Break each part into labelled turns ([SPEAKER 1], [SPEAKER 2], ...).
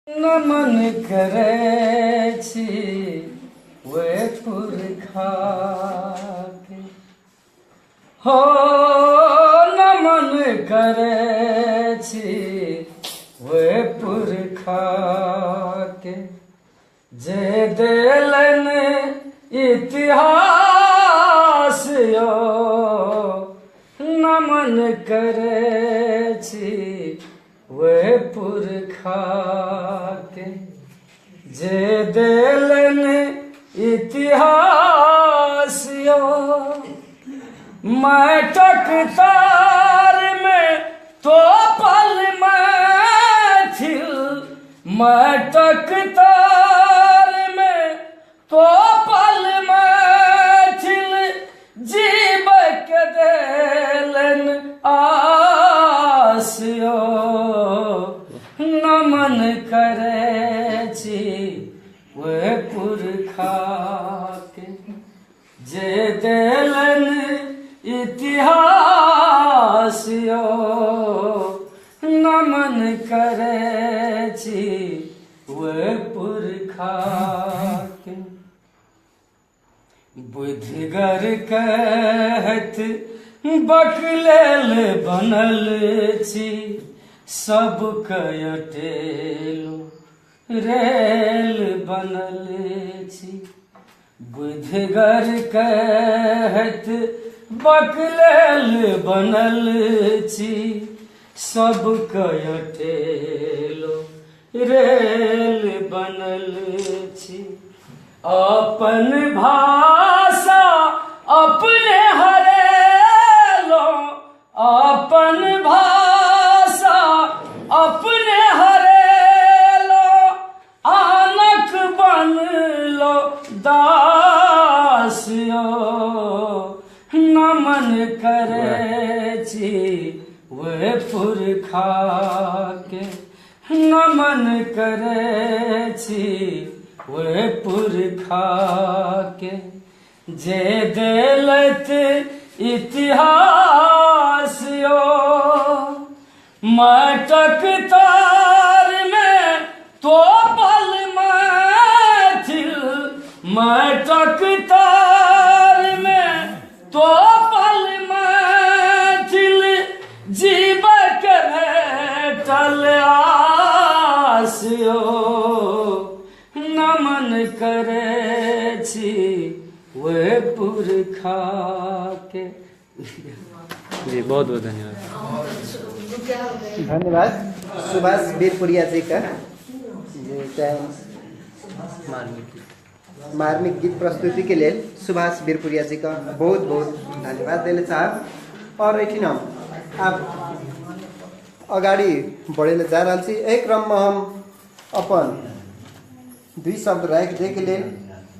[SPEAKER 1] नमन करे छी वे पुरखा के हो नमन करे छी वे पुरखा के जे देलन इतिहास यो नमन करे छी वे पुरखा के जे देलन इतिहास यो माटक तार में तो पल मैथिल माटक तार में तो पल मैथिल जीव के देलन आस यो नमन करे छी वे पुरखा के जे देलन इतिहास यो नमन करे छी वे पुरखा के बुधिगर कहत बकलेल बनल छी सब कयटेलो रेल बनल छी बुधिगर कहत बकलेल बनल छी सब कयटेलो रेल बनल छी अपन भाषा अपने हरेलो अपन भाषा अपने हरेलो आनक बनलो दास यो नमन करे छी वे पुरखा के नमन करे छी वे पुरखा के जे देलत इतिहास यो माटक तार में तो पल मैथिल माटक तार में तो पल मैथिल जीव के भेटल आस यो नमन करे छी वे पुरखा के।
[SPEAKER 2] जी बहुत बहुत धन्यवाद।
[SPEAKER 3] धन्यवाद सुभाष बिरपुरिया जी का मार्मिक गीत प्रस्तुति के लिए सुभाष बिरपुरिया जी का बहुत बहुत धन्यवाद देना चाहब। और एठिन हम आप अगाडि बढेर जा रहल छी। एहि क्रम में हम अपन दुई शब्द राख दे के लिए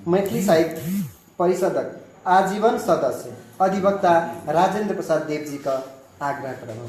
[SPEAKER 3] मैथिली साहित्य परिषदक आजीवन सदस्य अधिवक्ता राजेंद्र प्रसाद देव जी का आग्रह करब।